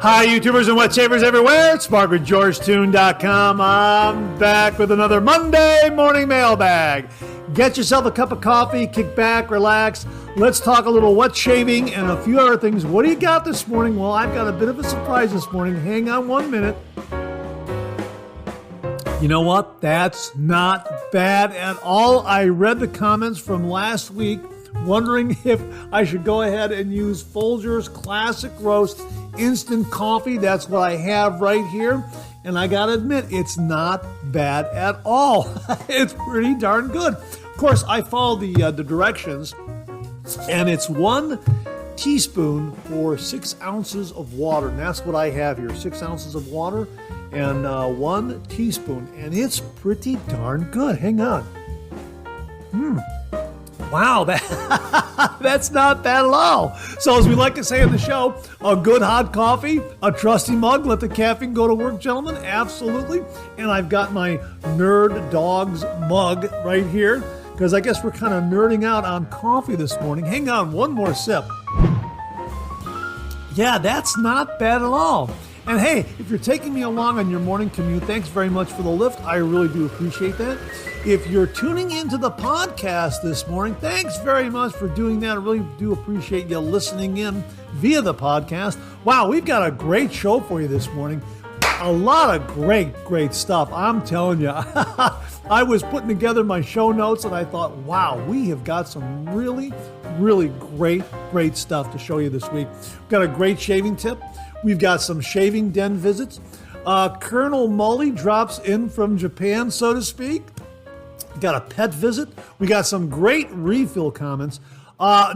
Hi, YouTubers and wet shavers everywhere. It's SparkWithGeorgeTune.com. I'm back with another Monday morning mailbag. Get yourself a cup of coffee, kick back, relax. Let's talk a little wet shaving and a few other things. What do you got this morning? Well, I've got a bit of a surprise this morning. Hang on 1 minute. You know what? That's not bad at all. I read the comments from last week wondering if I should go ahead and use Folgers Classic Roast Instant Coffee. That's what I have right here. And I gotta admit, it's not bad at all. It's pretty darn good. Of course, I follow the directions, and it's 1 teaspoon for 6 ounces of water. And that's what I have here, 6 ounces of water and 1 teaspoon. And it's pretty darn good. Hang on. Wow, that's not bad at all. So as we like to say on the show, a good hot coffee, a trusty mug, let the caffeine go to work, gentlemen, absolutely. And I've got my Nerd Dogs mug right here, because I guess we're kind of nerding out on coffee this morning. Hang on, one more sip. Yeah, that's not bad at all. And hey, if you're taking me along on your morning commute, thanks very much for the lift. I really do appreciate that. If you're tuning into the podcast this morning, thanks very much for doing that. I really do appreciate you listening in via the podcast. Wow, we've got a great show for you this morning. A lot of great stuff. I'm telling you. I was putting together my show notes and I thought, wow, we have got some really great stuff to show you this week. We've got a great shaving tip. We've got some shaving den visits. Colonel Mully drops in from Japan, so to speak. We got a pet visit. We got some great refill comments.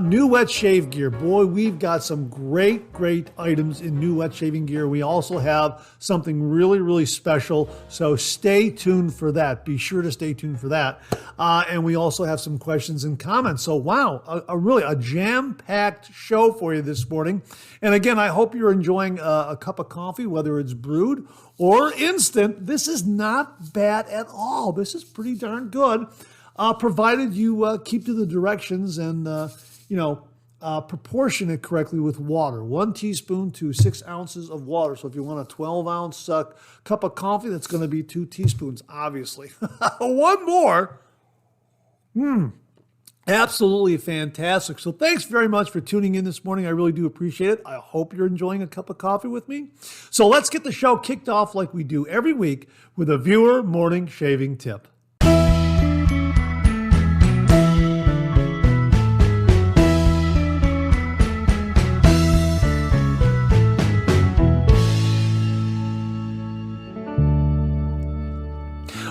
New wet shave gear. Boy, we've got some great items in new wet shaving gear. We also have something really special, so stay tuned for that. Be sure to stay tuned for that. And we also have some questions and comments. So wow, a jam-packed show for you this morning. And again, I hope you're enjoying a cup of coffee, whether it's brewed or instant. This is not bad at all. This is pretty darn good. Provided you keep to the directions and, proportion it correctly with water. 1 teaspoon to 6 ounces of water. So if you want a 12-ounce cup of coffee, that's going to be 2 teaspoons, obviously. One more. Absolutely fantastic. So thanks very much for tuning in this morning. I really do appreciate it. I hope you're enjoying a cup of coffee with me. So let's get the show kicked off like we do every week with a viewer morning shaving tip.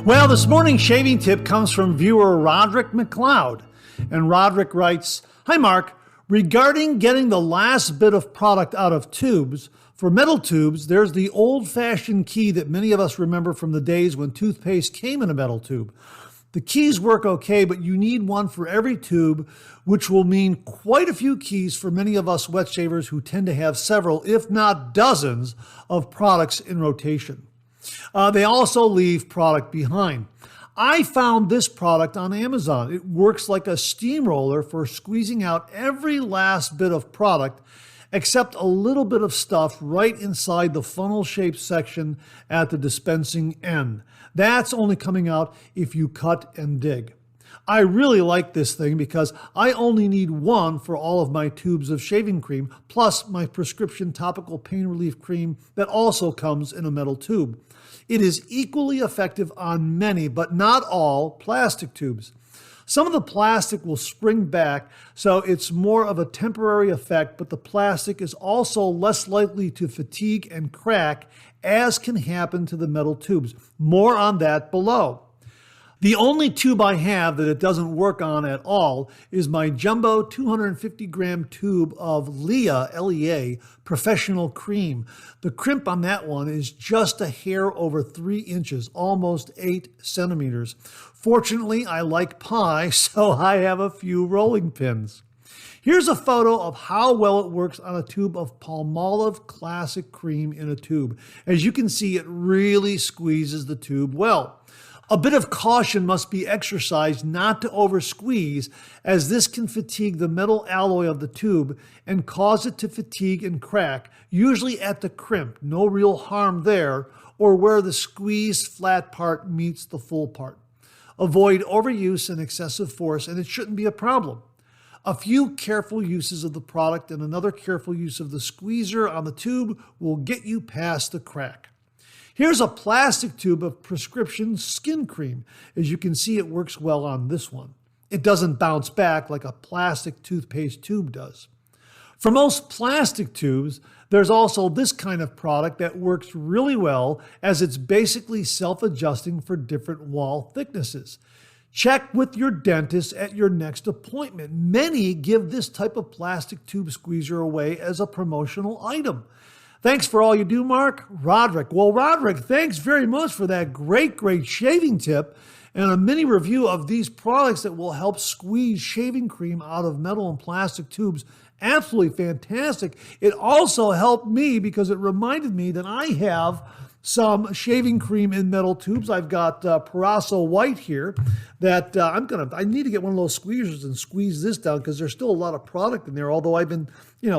Well, this morning's shaving tip comes from viewer Roderick McLeod. And Roderick writes, "Hi Mark, regarding getting the last bit of product out of tubes, for metal tubes, there's the old-fashioned key that many of us remember from the days when toothpaste came in a metal tube. The keys work okay, but you need one for every tube, which will mean quite a few keys for many of us wet shavers who tend to have several, if not dozens, of products in rotation. They also leave product behind. I found this product on Amazon. It works like a steamroller for squeezing out every last bit of product, except a little bit of stuff right inside the funnel-shaped section at the dispensing end. That's only coming out if you cut and dig. I really like this thing because I only need one for all of my tubes of shaving cream, plus my prescription topical pain relief cream that also comes in a metal tube. It is equally effective on many, but not all, plastic tubes. Some of the plastic will spring back, so it's more of a temporary effect, but the plastic is also less likely to fatigue and crack, as can happen to the metal tubes. More on that below. The only tube I have that it doesn't work on at all is my jumbo 250-gram tube of Lea, L-E-A, Professional Cream. The crimp on that one is just a hair over 3 inches, almost 8 centimeters. Fortunately, I like pie, so I have a few rolling pins. Here's a photo of how well it works on a tube of Palmolive Classic Cream in a tube. As you can see, it really squeezes the tube well. A bit of caution must be exercised not to over-squeeze, as this can fatigue the metal alloy of the tube and cause it to fatigue and crack, usually at the crimp, no real harm there, or where the squeezed flat part meets the full part. Avoid overuse and excessive force, and it shouldn't be a problem. A few careful uses of the product and another careful use of the squeezer on the tube will get you past the crack. Here's a plastic tube of prescription skin cream. As you can see, it works well on this one. It doesn't bounce back like a plastic toothpaste tube does. For most plastic tubes, there's also this kind of product that works really well, as it's basically self-adjusting for different wall thicknesses. Check with your dentist at your next appointment. Many give this type of plastic tube squeezer away as a promotional item. Thanks for all you do, Mark. Roderick. Well, Roderick, thanks very much for that great shaving tip and a mini review of these products that will help squeeze shaving cream out of metal and plastic tubes. Absolutely fantastic. It also helped me because it reminded me that I have some shaving cream in metal tubes. I've got Purasso White here that I need to get one of those squeezers and squeeze this down because there's still a lot of product in there, although I've been,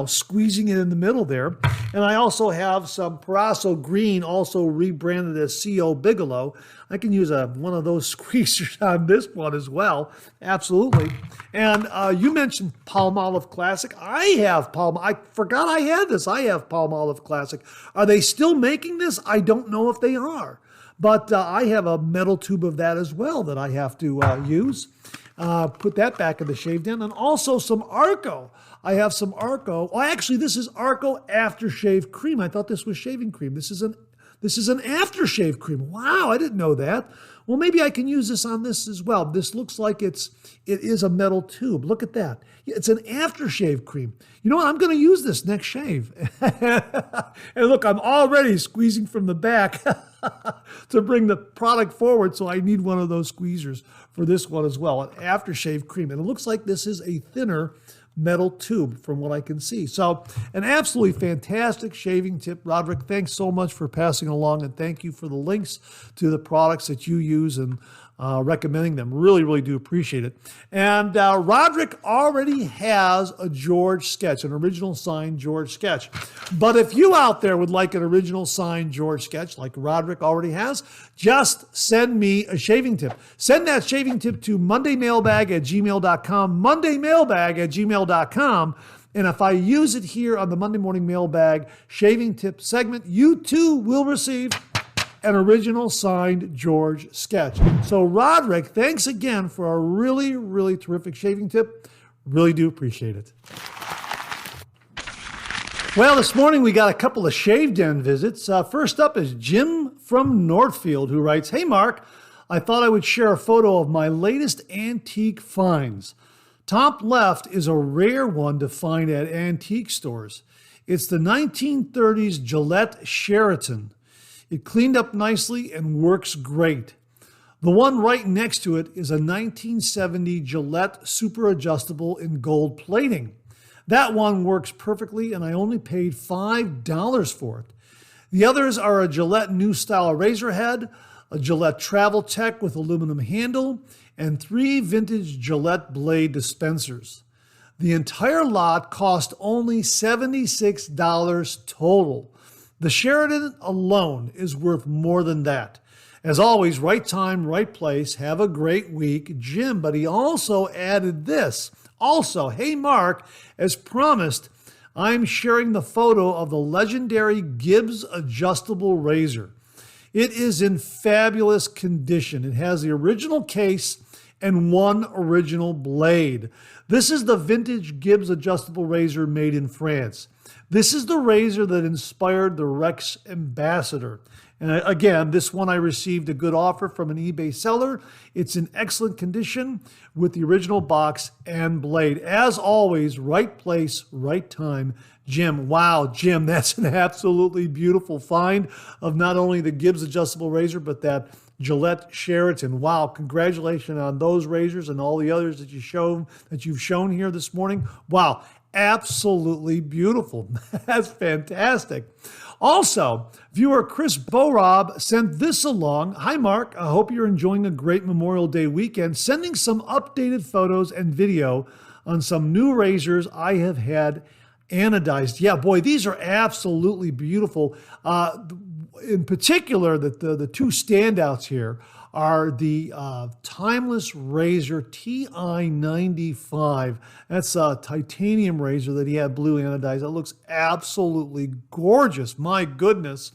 squeezing it in the middle there. And I also have some Purasso Green, also rebranded as CO Bigelow. I can use one of those squeezers on this one as well. Absolutely. And you mentioned Palmolive Classic. I forgot I had this. I have Palmolive Classic. Are they still making this? I don't know if they are. But I have a metal tube of that as well that I have to use. Put that back in the shave den. And also some Arco. I have some Arco. Oh, actually, this is Arco Aftershave Cream. I thought this was shaving cream. This is an aftershave cream. Wow, I didn't know that. Well, maybe I can use this on this as well. This looks like it is a metal tube. Look at that. It's an aftershave cream. You know what? I'm going to use this next shave. And look, I'm already squeezing from the back to bring the product forward, so I need one of those squeezers for this one as well, an aftershave cream. And it looks like this is a thinner metal tube from what I can see. So an absolutely fantastic shaving tip. Roderick, thanks so much for passing along, and thank you for the links to the products that you use and recommending them. Really do appreciate it. And Roderick already has a George sketch, an original signed George sketch. But if you out there would like an original signed George sketch like Roderick already has, just send me a shaving tip. Send that shaving tip to mondaymailbag@gmail.com, mondaymailbag@gmail.com. And if I use it here on the Monday Morning Mailbag shaving tip segment, you too will receive an original signed George sketch. So Roderick, thanks again for a really terrific shaving tip. Really do appreciate it. Well, this morning we got a couple of shave den visits. First up is Jim from Northfield, who writes, "Hey Mark, I thought I would share a photo of my latest antique finds. Top left is a rare one to find at antique stores. It's the 1930s Gillette Sheraton. It cleaned up nicely and works great. The one right next to it is a 1970 Gillette Super Adjustable in gold plating. That one works perfectly, and I only paid $5 for it. The others are a Gillette New Style razor head, a Gillette Travel Tech with aluminum handle, and 3 vintage Gillette blade dispensers. The entire lot cost only $76 total. The Sheraton alone is worth more than that. As always, right time, right place. Have a great week, Jim." But he also added this. Also, "Hey Mark, as promised, I'm sharing the photo of the legendary Gibbs adjustable razor. It is in fabulous condition. It has the original case and one original blade. This is the vintage Gibbs adjustable razor made in France. This is the razor that inspired the Rex Ambassador. And again, this one I received a good offer from an eBay seller. It's in excellent condition with the original box and blade. As always, right place, right time, Jim." Wow, Jim, that's an absolutely beautiful find of not only the Gibbs adjustable razor, but that Gillette Sheraton. Wow, congratulations on those razors and all the others that you've shown here this morning. Wow, absolutely beautiful. That's fantastic. Also, viewer Chris Borob sent this along. Hi, Mark. I hope you're enjoying a great Memorial Day weekend. Sending some updated photos and video on some new razors I have had anodized. Yeah, boy, these are absolutely beautiful. In particular, the two standouts here are the Timeless Razor TI-95. That's a titanium razor that he had blue anodized. It looks absolutely gorgeous. My goodness.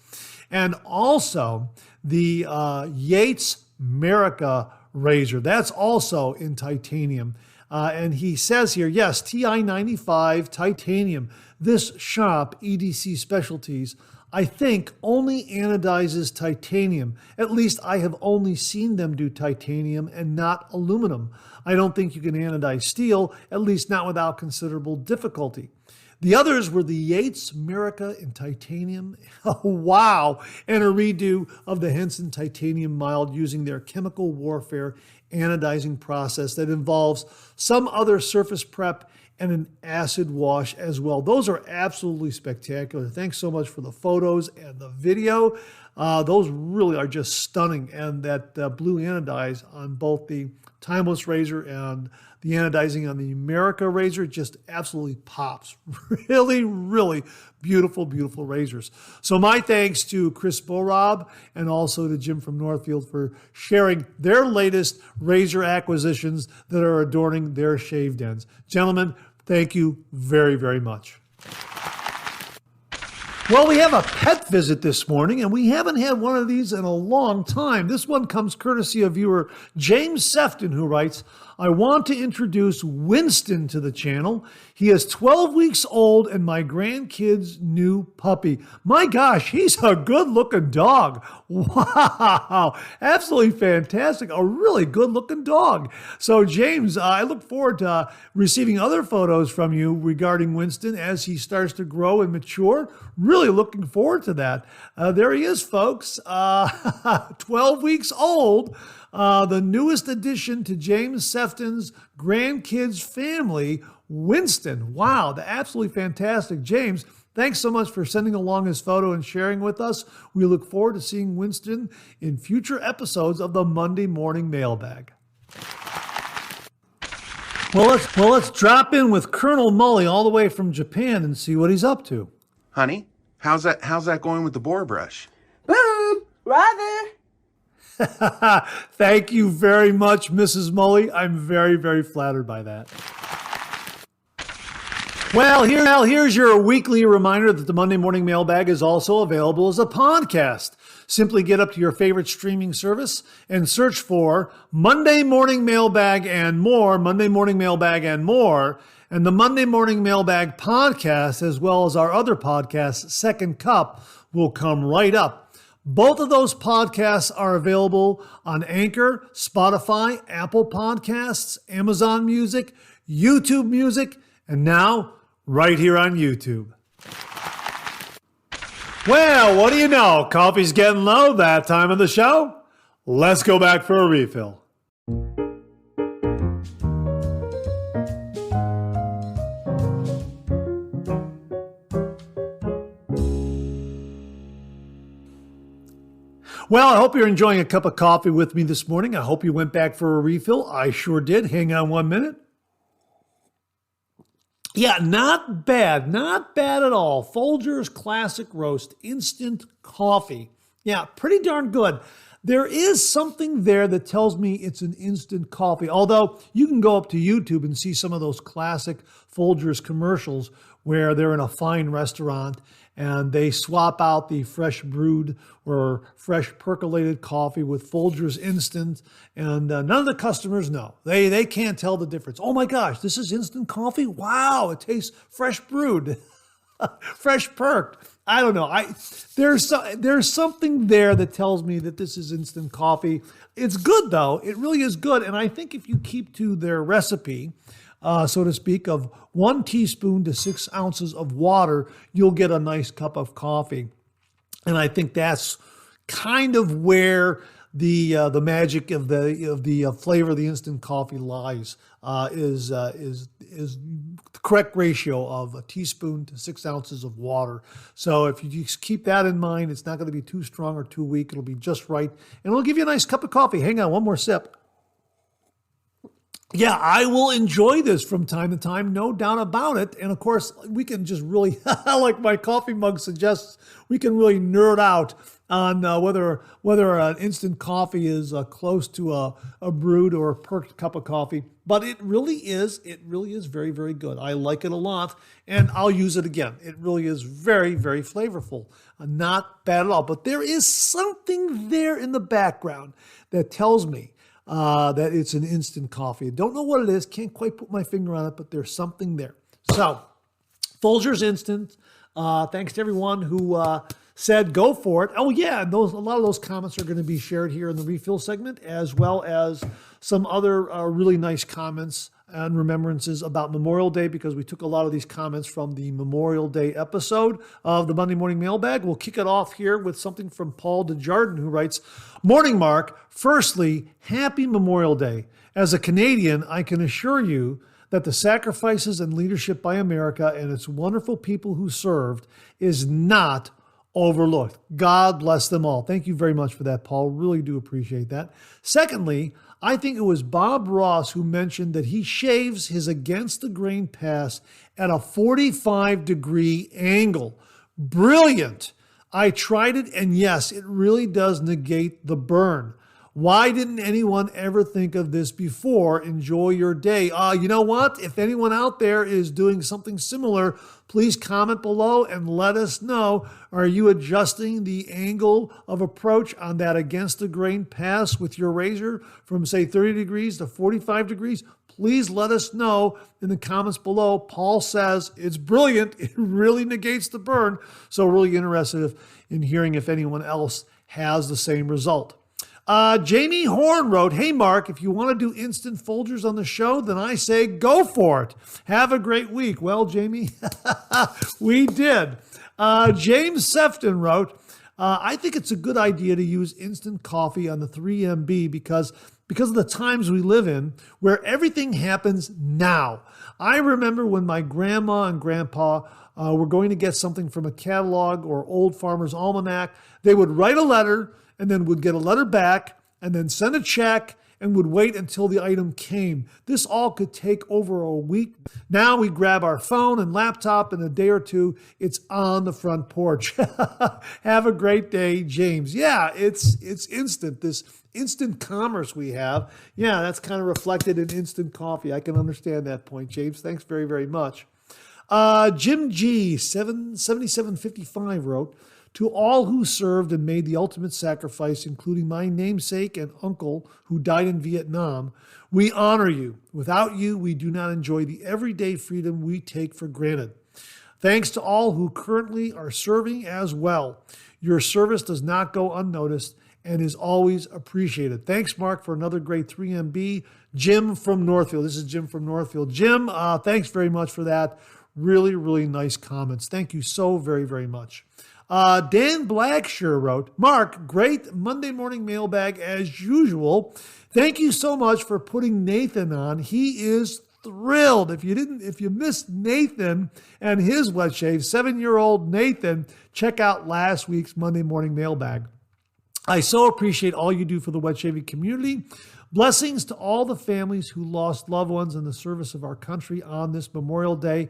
And also the Yates Merica razor. That's also in titanium. And he says here, yes, TI-95 titanium. This shop, EDC Specialties, I think only anodizes titanium. At least I have only seen them do titanium and not aluminum. I don't think you can anodize steel, at least not without considerable difficulty. The others were the Yates Merica in titanium. Oh, wow. And a redo of the Henson titanium mild using their chemical warfare anodizing process that involves some other surface prep and an acid wash as well. Those are absolutely spectacular. Thanks so much for the photos and the video. Those really are just stunning. And that blue anodize on both the Timeless razor and the anodizing on the Merica razor just absolutely pops. Really, really beautiful, beautiful razors. So my thanks to Chris Borob and also to Jim from Northfield for sharing their latest razor acquisitions that are adorning their shaved ends. Gentlemen, thank you very, very much. Well, we have a pet visit this morning, and we haven't had one of these in a long time. This one comes courtesy of viewer James Sefton, who writes, I want to introduce Winston to the channel. He is 12 weeks old and my grandkid's new puppy. My gosh, he's a good-looking dog. Wow, absolutely fantastic. A really good-looking dog. So, James, I look forward to receiving other photos from you regarding Winston as he starts to grow and mature. Really looking forward to that. There he is, folks. 12 weeks old. The newest addition to James Sefton's grandkids family, Winston. Wow, absolutely fantastic. James, thanks so much for sending along his photo and sharing with us. We look forward to seeing Winston in future episodes of the Monday Morning Mailbag. Well, let's drop in with Colonel Mully all the way from Japan and see what he's up to. Honey, how's that going with the Boar brush? Boom! Rather! Thank you very much, Mrs. Mully. I'm very, very flattered by that. Well, here's your weekly reminder that the Monday Morning Mailbag is also available as a podcast. Simply get up to your favorite streaming service and search for Monday Morning Mailbag and more, Monday Morning Mailbag and more, and the Monday Morning Mailbag podcast, as well as our other podcast, Second Cup, will come right up. Both of those podcasts are available on Anchor, Spotify, Apple Podcasts, Amazon Music, YouTube Music, and now right here on YouTube. Well, what do you know? Coffee's getting low that time of the show. Let's go back for a refill. Well, I hope you're enjoying a cup of coffee with me this morning. I hope you went back for a refill. I sure did. Hang on 1 minute. Yeah, not bad at all. Folgers Classic Roast Instant Coffee. Yeah, pretty darn good. There is something there that tells me it's an instant coffee, although you can go up to YouTube and see some of those classic Folgers commercials where they're in a fine restaurant and they swap out the fresh brewed or fresh percolated coffee with Folgers Instant, and none of the customers know. They can't tell the difference. Oh my gosh, this is instant coffee? Wow, it tastes fresh brewed, fresh perked. I don't know. There's something there that tells me that this is instant coffee. It's good though. It really is good, and I think if you keep to their recipe, so to speak, of 1 teaspoon to 6 ounces of water, you'll get a nice cup of coffee. And I think that's kind of where the magic of the flavor of the instant coffee lies. Is the correct ratio of a teaspoon to 6 ounces of water. So if you just keep that in mind, it's not going to be too strong or too weak. It'll be just right, and it'll give you a nice cup of coffee. Hang on, one more sip. Yeah, I will enjoy this from time to time, no doubt about it. And of course, we can just really, like my coffee mug suggests, we can really nerd out on whether an instant coffee is close to a brewed or a perked cup of coffee. But it really is very, very good. I like it a lot, and I'll use it again. It really is very, very flavorful. Not bad at all. But there is something there in the background that tells me that it's an instant coffee. I don't know what it is. Can't quite put my finger on it, but there's something there. So, Folgers Instant. Thanks to everyone who said go for it. Oh yeah, a lot of those comments are going to be shared here in the refill segment, as well as some other really nice comments and remembrances about Memorial Day, because we took a lot of these comments from the Memorial Day episode of the Monday Morning Mailbag. We'll kick it off here with something from Paul Desjardins, who writes, "Morning, Mark. Firstly, happy Memorial Day. As a Canadian, I can assure you that the sacrifices and leadership by America and its wonderful people who served is not overlooked. God bless them all." Thank you very much for that, Paul. Really do appreciate that. Secondly, I think it was Bob Ross who mentioned that he shaves his against the grain pass at a 45-degree angle. Brilliant. I tried it, and yes, it really does negate the burn. Why didn't anyone ever think of this before? Enjoy your day. You know what? If anyone out there is doing something similar, please comment below and let us know. Are you adjusting the angle of approach on that against the grain pass with your razor from, say, 30 degrees to 45 degrees? Please let us know in the comments below. Paul says it's brilliant. It really negates the burn. So really interested in hearing if anyone else has the same result. Jamie Horn wrote, "Hey, Mark, if you want to do instant Folgers on the show, then I say go for it. Have a great week." Well, Jamie, we did. James Sefton wrote, "I think it's a good idea to use instant coffee on the 3MB because of the times we live in where everything happens now. I remember when my grandma and grandpa were going to get something from a catalog or Old Farmer's Almanac. They would write a letter and then would get a letter back and then send a check and would wait until the item came. This all could take over a week. Now we grab our phone and laptop, in a day or two, it's on the front porch." Have a great day, James. Yeah, it's instant. This instant commerce we have. Yeah, that's kind of reflected in instant coffee. I can understand that point, James. Thanks very, very much. Jim G, 7755 wrote, "To all who served and made the ultimate sacrifice, including my namesake and uncle who died in Vietnam, we honor you. Without you, we do not enjoy the everyday freedom we take for granted. Thanks to all who currently are serving as well. Your service does not go unnoticed and is always appreciated. Thanks, Mark, for another great 3MB. Jim from Northfield." This is Jim from Northfield. Jim, thanks very much for that. Really, really nice comments. Thank you so very, very much. Dan Blackshear wrote, "Mark, great Monday morning mailbag as usual. Thank you so much for putting Nathan on. He is thrilled. If you missed Nathan and his wet shave, 7-year-old Nathan, check out last week's Monday morning mailbag. I so appreciate all you do for the wet shaving community. Blessings to all the families who lost loved ones in the service of our country on this Memorial Day.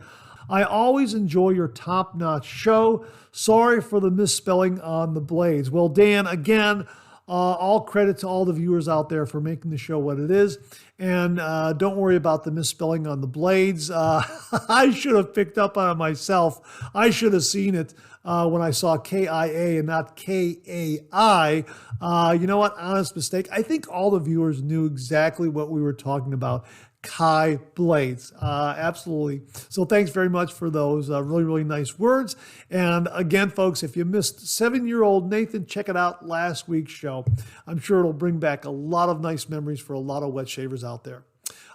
I always enjoy your top-notch show. Sorry for the misspelling on the blades." Well, Dan, again, all credit to all the viewers out there for making the show what it is. And don't worry about the misspelling on the blades. I should have picked up on it myself. I should have seen it when I saw KIA and not KAI. You know what? Honest mistake. I think all the viewers knew exactly what we were talking about. Kai blades. Absolutely. So thanks very much for those really, really nice words. And again, folks, if you missed 7-year-old Nathan, check it out last week's show. I'm sure it'll bring back a lot of nice memories for a lot of wet shavers out there.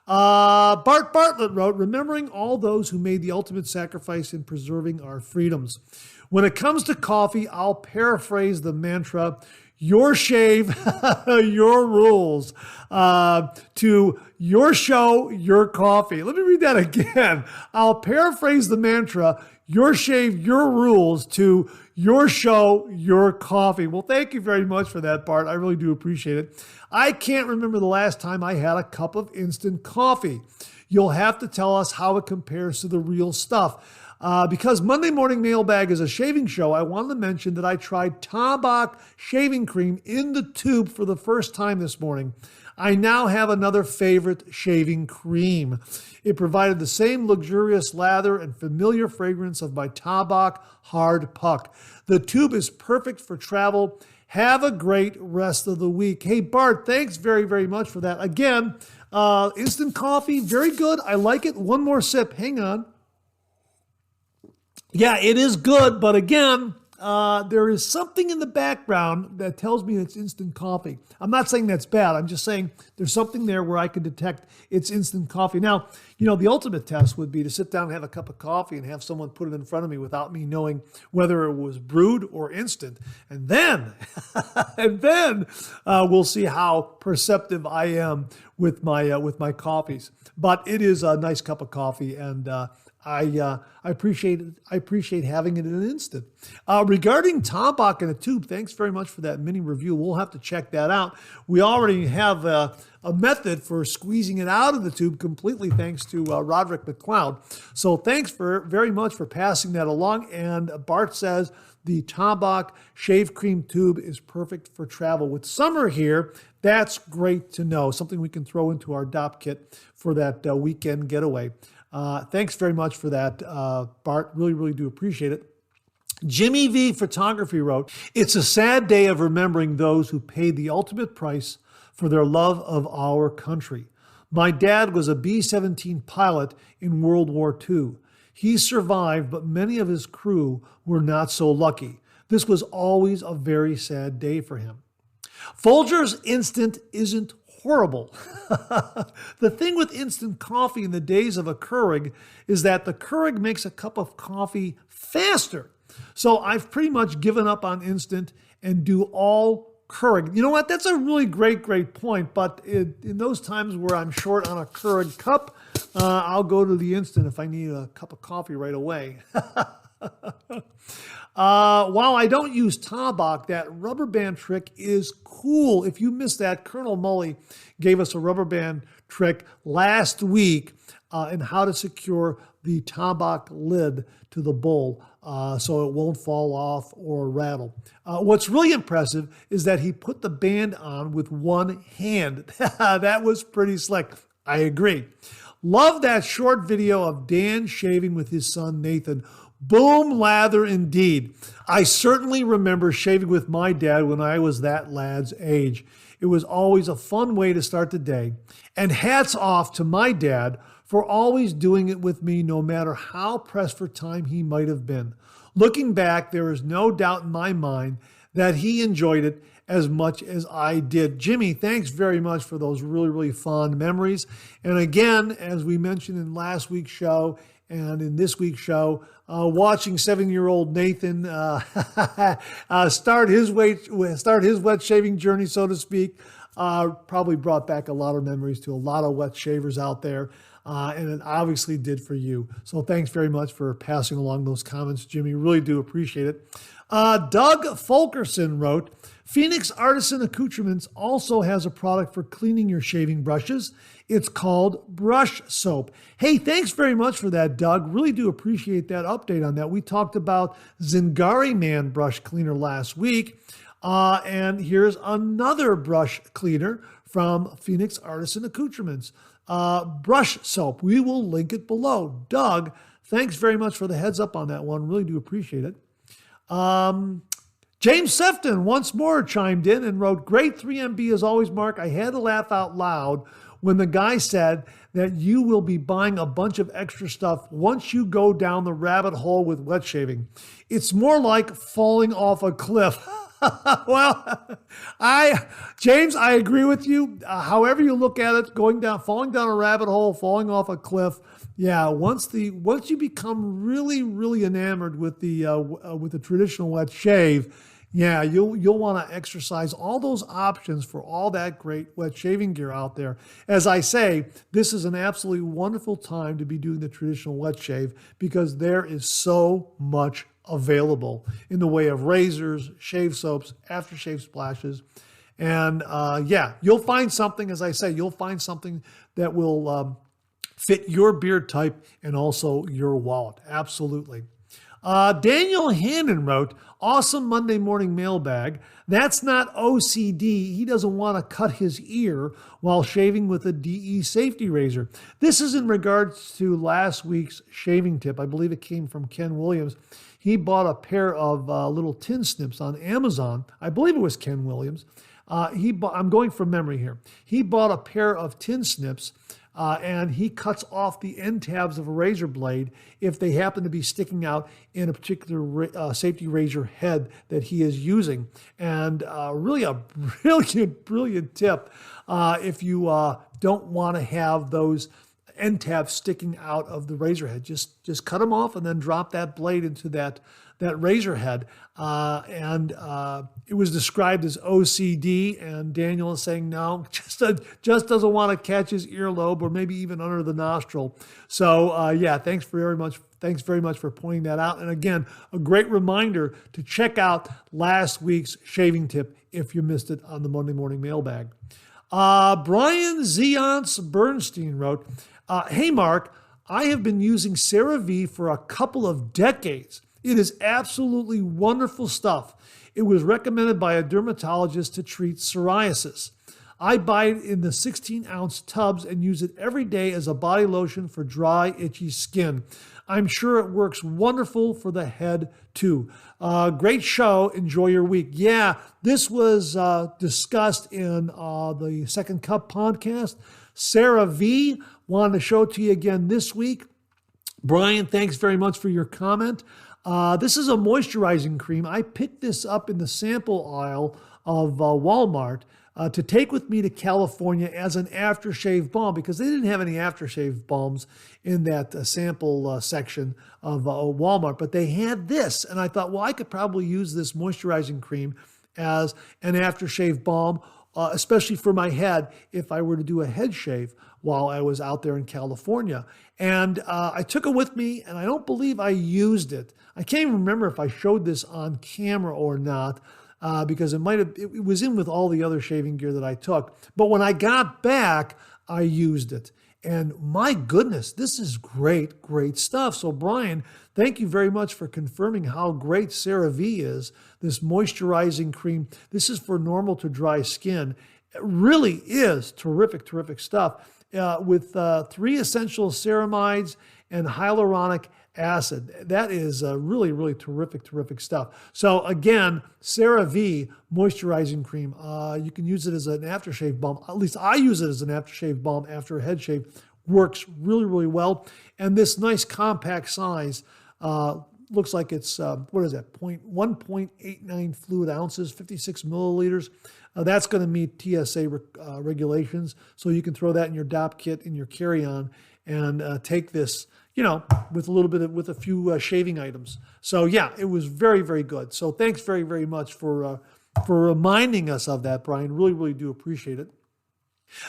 Bart Bartlett wrote, "Remembering all those who made the ultimate sacrifice in preserving our freedoms. When it comes to coffee, I'll paraphrase the mantra, your shave, your rules, to your show, your coffee. Let me read that again. I'll paraphrase the mantra, your shave, your rules, to your show, your coffee. Well, thank you very much for that, Bart. I really do appreciate it. I can't remember the last time I had a cup of instant coffee. You'll have to tell us how it compares to the real stuff. Because Monday Morning Mailbag is a shaving show, I wanted to mention that I tried Tabak shaving cream in the tube for the first time this morning. I now have another favorite shaving cream. It provided the same luxurious lather and familiar fragrance of my Tabak Hard Puck. The tube is perfect for travel. Have a great rest of the week. Hey, Bart, thanks very, very much for that. Again, instant coffee, very good. I like it. One more sip. Hang on. Yeah, it is good, but again, there is something in the background that tells me it's instant coffee. I'm not saying that's bad. I'm just saying there's something there where I can detect it's instant coffee. Now, the ultimate test would be to sit down and have a cup of coffee and have someone put it in front of me without me knowing whether it was brewed or instant. And then, we'll see how perceptive I am with my coffees. But it is a nice cup of coffee, and I appreciate having it in an instant. Regarding Tabak in a tube, thanks very much for that mini review. We'll have to check that out. We already have a method for squeezing it out of the tube completely, thanks to Roderick McLeod. So thanks very much for passing that along. And Bart says the Tabak shave cream tube is perfect for travel. With summer here, that's great to know. Something we can throw into our DOP kit for that weekend getaway. Thanks very much for that, Bart. Really, really do appreciate it. Jimmy V Photography wrote, it's a sad day of remembering those who paid the ultimate price for their love of our country. My dad was a B-17 pilot in World War II. He survived, but many of his crew were not so lucky. This was always a very sad day for him. Folger's Instant isn't horrible. The thing with instant coffee in the days of a Keurig is that the Keurig makes a cup of coffee faster. So I've pretty much given up on instant and do all Keurig. You know what? That's a really great point. But in those times where I'm short on a Keurig cup, I'll go to the instant if I need a cup of coffee right away. While I don't use Tabak, that rubber band trick is cool. If you missed that, Colonel Mully gave us a rubber band trick last week in how to secure the Tabak lid to the bowl so it won't fall off or rattle. What's really impressive is that he put the band on with one hand. That was pretty slick. I agree. Love that short video of Dan shaving with his son Nathan. Boom lather indeed. I certainly remember shaving with my dad when I was that lad's age. It was always a fun way to start the day. And hats off to my dad for always doing it with me, no matter how pressed for time he might have been. Looking back, there is no doubt in my mind that he enjoyed it as much as I did. Jimmy, thanks very much for those really, really fond memories. And again, as we mentioned in last week's show and in this week's show, watching 7-year-old Nathan start his wet shaving journey, so to speak, probably brought back a lot of memories to a lot of wet shavers out there. And it obviously did for you. So thanks very much for passing along those comments, Jimmy. Really do appreciate it. Doug Fulkerson wrote, Phoenix Artisan Accoutrements also has a product for cleaning your shaving brushes. It's called brush soap. Hey, thanks very much for that, Doug. Really do appreciate that update on that. We talked about Zingari Man brush cleaner last week. And here's another brush cleaner from Phoenix Artisan Accoutrements. Brush soap. We will link it below. Doug, thanks very much for the heads up on that one. Really do appreciate it. James Sefton once more chimed in and wrote, great 3MB as always, Mark. I had to laugh out loud when the guy said that you will be buying a bunch of extra stuff once you go down the rabbit hole with wet shaving. It's more like falling off a cliff. Well, James, I agree with you. However you look at it, falling down a rabbit hole, falling off a cliff. Yeah, once you become really, really enamored with the traditional wet shave, Yeah, you'll want to exercise all those options for all that great wet shaving gear out there. As I say, this is an absolutely wonderful time to be doing the traditional wet shave because there is so much available in the way of razors, shave soaps, aftershave splashes. And yeah, you'll find something, as I say, you'll find something that will fit your beard type and also your wallet. Absolutely. Daniel Hannon wrote, awesome Monday morning mailbag. That's not OCD. He doesn't want to cut his ear while shaving with a DE safety razor. This is in regards to last week's shaving tip. I believe it came from Ken Williams. He bought a pair of little tin snips on Amazon. I believe it was Ken Williams. I'm going from memory here. He bought a pair of tin snips and he cuts off the end tabs of a razor blade if they happen to be sticking out in a particular safety razor head that he is using. And really a brilliant tip if you don't want to have those end tabs sticking out of the razor head. Just cut them off and then drop that blade into that razor head. It was described as OCD, and Daniel is saying no, just doesn't want to catch his earlobe or maybe even under the nostril. So yeah, thanks very much for pointing that out. And again, a great reminder to check out last week's shaving tip if you missed it on the Monday morning mailbag. Brian Zeonce Bernstein wrote, hey Mark, I have been using CeraVe for a couple of decades. It is absolutely wonderful stuff. It was recommended by a dermatologist to treat psoriasis. I buy it in the 16-ounce tubs and use it every day as a body lotion for dry, itchy skin. I'm sure it works wonderful for the head too. Great show. Enjoy your week. Yeah, this was discussed in the Second Cup podcast. CeraVe, wanted to show it to you again this week. Brian, thanks very much for your comment. This is a moisturizing cream. I picked this up in the sample aisle of Walmart to take with me to California as an aftershave balm because they didn't have any aftershave balms in that sample section of Walmart, but they had this. And I thought, well, I could probably use this moisturizing cream as an aftershave balm, especially for my head if I were to do a head shave while I was out there in California. And I took it with me, and I don't believe I used it. I can't even remember if I showed this on camera or not, because it was in with all the other shaving gear that I took. But when I got back, I used it. And my goodness, this is great, great stuff. So Brian, thank you very much for confirming how great CeraVe is, this moisturizing cream. This is for normal to dry skin. It really is terrific, terrific stuff. With 3 essential ceramides and hyaluronic acid. That is really, really terrific, terrific stuff. So again, CeraVe moisturizing cream. You can use it as an aftershave balm. At least I use it as an aftershave balm after a head shave. Works really, really well. And this nice compact size looks like it's, 1.89 fluid ounces, 56 milliliters. That's going to meet TSA regulations. So you can throw that in your DOP kit, in your carry-on, and take this, with a few shaving items. So yeah, it was very, very good. So thanks very, very much for reminding us of that, Brian. Really, really do appreciate it.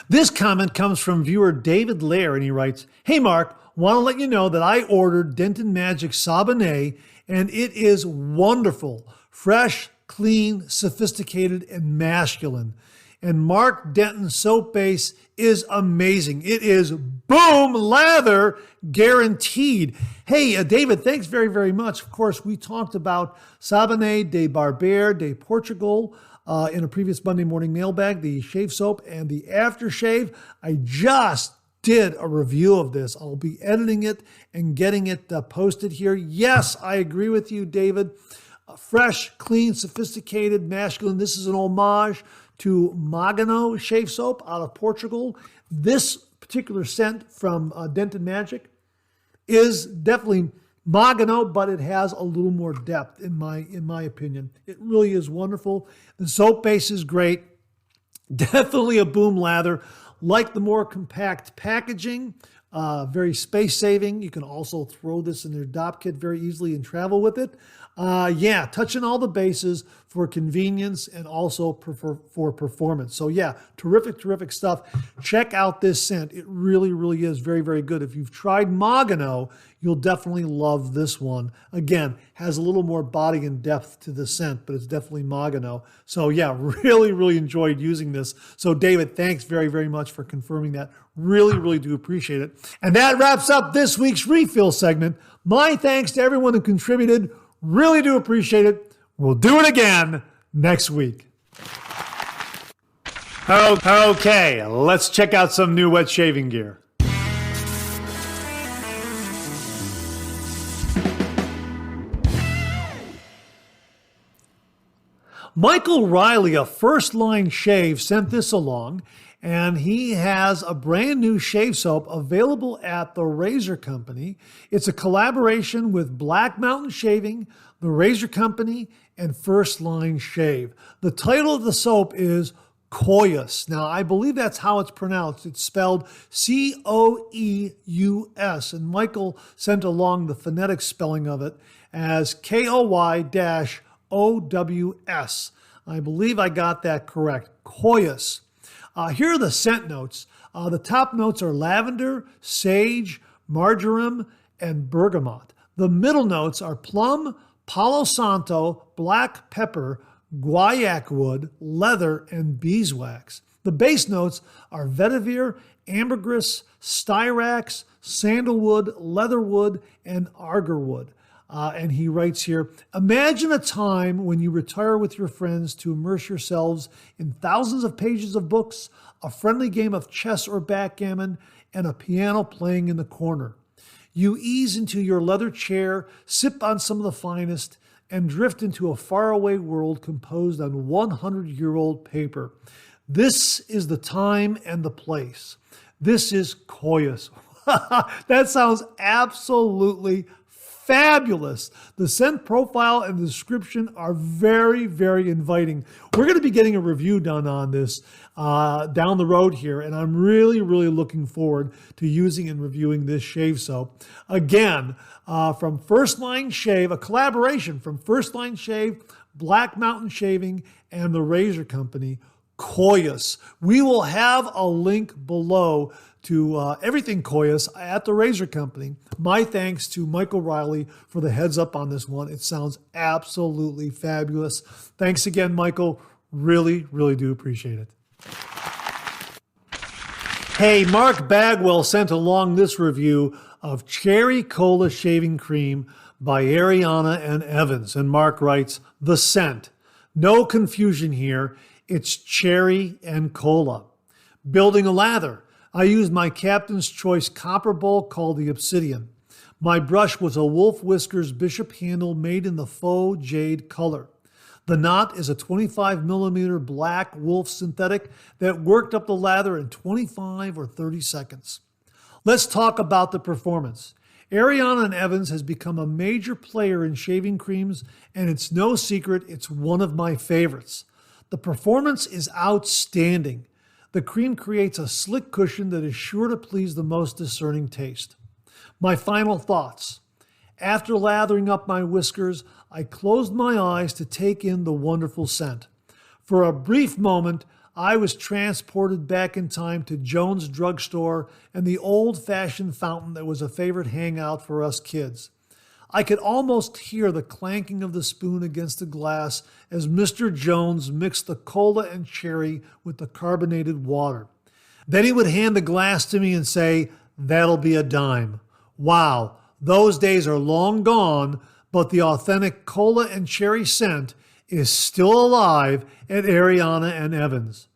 This comment comes from viewer David Lair, and he writes, hey Mark, want to let you know that I ordered Denton Magic Sabonet, and it is wonderful. Fresh, clean, sophisticated, and masculine. And Mark Denton soap base is amazing. It is boom lather guaranteed. Hey, David, thanks very, very much. Of course, we talked about Sabonet de Barber de Portugal in a previous Monday morning mailbag, the shave soap and the aftershave. I just did a review of this. I'll be editing it and getting it posted here. Yes, I agree with you, David. Fresh, clean, sophisticated, masculine. This is an homage to Magano shave soap out of Portugal. This particular scent from Denton Magic is definitely Magano, but it has a little more depth in my opinion. It really is wonderful. The soap base is great. Definitely a boom lather. Like the more compact packaging, very space saving. You can also throw this in your DOP kit very easily and travel with it. Yeah, touching all the bases for convenience and also for performance. So yeah, terrific stuff. Check out this scent. It really, really is very, very good. If you've tried Mogano, you'll definitely love this one. Again, has a little more body and depth to the scent, but it's definitely Mogano. So yeah, really, really enjoyed using this. So David, thanks very, very much for confirming that. Really, really do appreciate it. And that wraps up this week's refill segment. My thanks to everyone who contributed. Really do appreciate it. We'll do it again next week. Okay, let's check out some new wet shaving gear. Michael Riley of First Line Shave sent this along, and he has a brand new shave soap available at the Razor Company. It's a collaboration with Black Mountain Shaving, the Razor Company, and First Line Shave. The title of the soap is Coeus. Now, I believe that's how it's pronounced. It's spelled Coeus, and Michael sent along the phonetic spelling of it as Koy-OWS. I believe I got that correct. Coeus. Here are the scent notes. The top notes are lavender, sage, marjoram, and bergamot. The middle notes are plum, palo santo, black pepper, guaiac wood, leather, and beeswax. The base notes are vetiver, ambergris, styrax, sandalwood, leatherwood, and agarwood. And he writes here, imagine a time when you retire with your friends to immerse yourselves in thousands of pages of books, a friendly game of chess or backgammon, and a piano playing in the corner. You ease into your leather chair, sip on some of the finest, and drift into a faraway world composed on 100-year-old paper. This is the time and the place. This is Coeus. That sounds absolutely fabulous. The scent profile and the description are very, very inviting. We're going to be getting a review done on this down the road here, and I'm really, really looking forward to using and reviewing this shave soap. Again, from First Line Shave, a collaboration from First Line Shave, Black Mountain Shaving, and the Razor Company, Coeus. We will have a link below to everything Coeus at the Razor Company. My thanks to Michael Riley for the heads up on this one. It sounds absolutely fabulous. Thanks again, Michael. Really, really do appreciate it. Hey, Mark Bagwell sent along this review of Cherry Cola Shaving Cream by Ariana and Evans. And Mark writes, the scent. No confusion here. It's cherry and cola. Building a lather. I used my Captain's Choice copper bowl called the Obsidian. My brush was a Wolf Whiskers Bishop handle made in the faux jade color. The knot is a 25mm black Wolf synthetic that worked up the lather in 25 or 30 seconds. Let's talk about the performance. Ariana and Evans has become a major player in shaving creams, and it's no secret it's one of my favorites. The performance is outstanding. The cream creates a slick cushion that is sure to please the most discerning taste. My final thoughts. After lathering up my whiskers, I closed my eyes to take in the wonderful scent. For a brief moment, I was transported back in time to Jones Drugstore and the old-fashioned fountain that was a favorite hangout for us kids. I could almost hear the clanking of the spoon against the glass as Mr. Jones mixed the cola and cherry with the carbonated water. Then he would hand the glass to me and say, "That'll be a dime." Wow, those days are long gone, but the authentic cola and cherry scent is still alive at Ariana and Evans.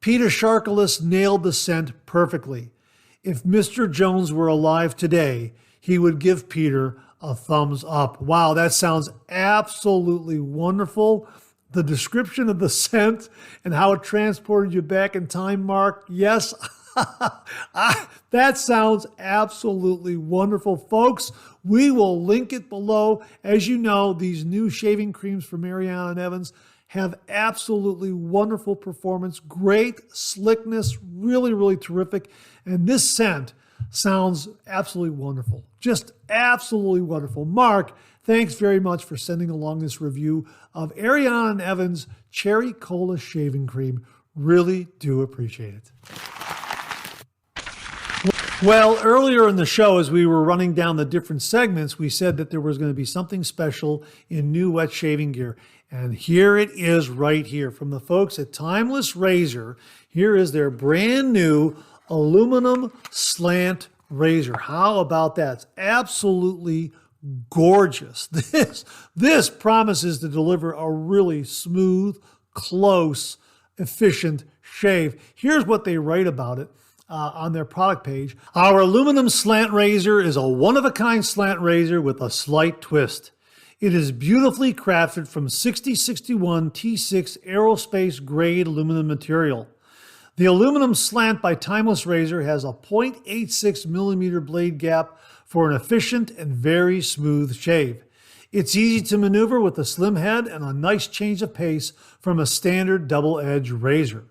Peter Sharkalis nailed the scent perfectly. If Mr. Jones were alive today, he would give Peter a thumbs up. Wow, that sounds absolutely wonderful. The description of the scent and how it transported you back in time, Mark, yes, that sounds absolutely wonderful. Folks, we will link it below. As you know, these new shaving creams from Ariana and Evans have absolutely wonderful performance, great slickness, really, really terrific. And this scent sounds absolutely wonderful. Just absolutely wonderful. Mark, Thanks very much for sending along this review of Ariana and Evan's Cherry Cola Shaving Cream. Really do appreciate it. Well, earlier in the show, as we were running down the different segments, we said that there was going to be something special in new wet shaving gear. And here it is right here from the folks at Timeless Razor. Here is their brand new aluminum slant razor. How about that? It's absolutely gorgeous. This promises to deliver a really smooth, close, efficient shave. Here's what they write about it. On their product page. Our aluminum slant razor is a one-of-a-kind slant razor with a slight twist. It is beautifully crafted from 6061 T6 aerospace grade aluminum material. The aluminum slant by Timeless Razor has a 0.86 millimeter blade gap for an efficient and very smooth shave. It's easy to maneuver with a slim head and a nice change of pace from a standard double-edged razor.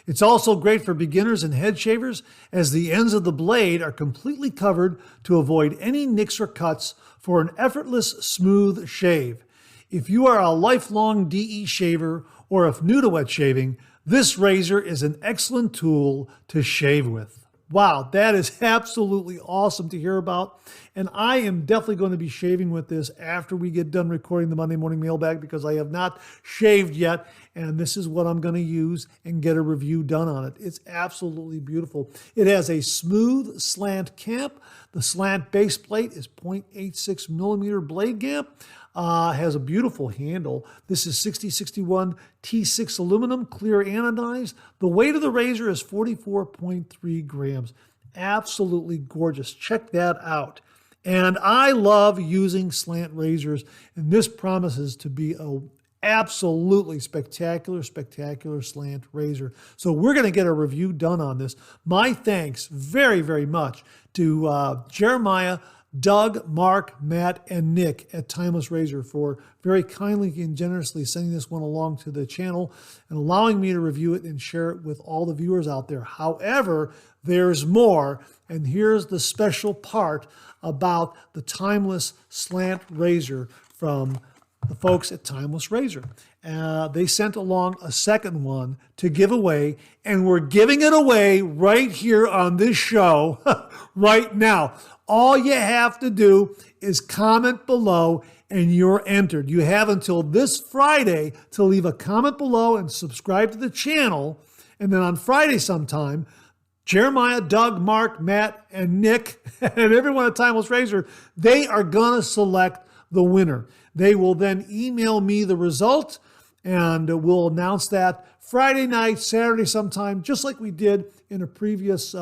It's also great for beginners and head shavers as the ends of the blade are completely covered to avoid any nicks or cuts for an effortless, smooth shave. If you are a lifelong DE shaver or if new to wet shaving, this razor is an excellent tool to shave with. Wow, that is absolutely awesome to hear about. And I am definitely going to be shaving with this after we get done recording the Monday Morning Mailbag because I have not shaved yet. And this is what I'm going to use and get a review done on it. It's absolutely beautiful. It has a smooth slant cap. The slant base plate is 0.86 millimeter blade gap. Has a beautiful handle. This is 6061 T6 aluminum, clear anodized. The weight of the razor is 44.3 grams. Absolutely gorgeous. Check that out. And I love using slant razors, and this promises to be a absolutely spectacular slant razor. So we're going to get a review done on this. My thanks very, very much to Jeremiah, Doug, Mark, Matt, and Nick at Timeless Razor for very kindly and generously sending this one along to the channel and allowing me to review it and share it with all the viewers out there. However, there's more, and here's the special part about the Timeless Slant Razor from the folks at Timeless Razor. They sent along a second one to give away, and we're giving it away right here on this show right now. All you have to do is comment below and you're entered. You have until this Friday to leave a comment below and subscribe to the channel. And then on Friday sometime, Jeremiah, Doug, Mark, Matt, and Nick, and everyone at Timeless Razor, they are going to select the winner. They will then email me the result, and we'll announce that Friday night, Saturday sometime, just like we did in a previous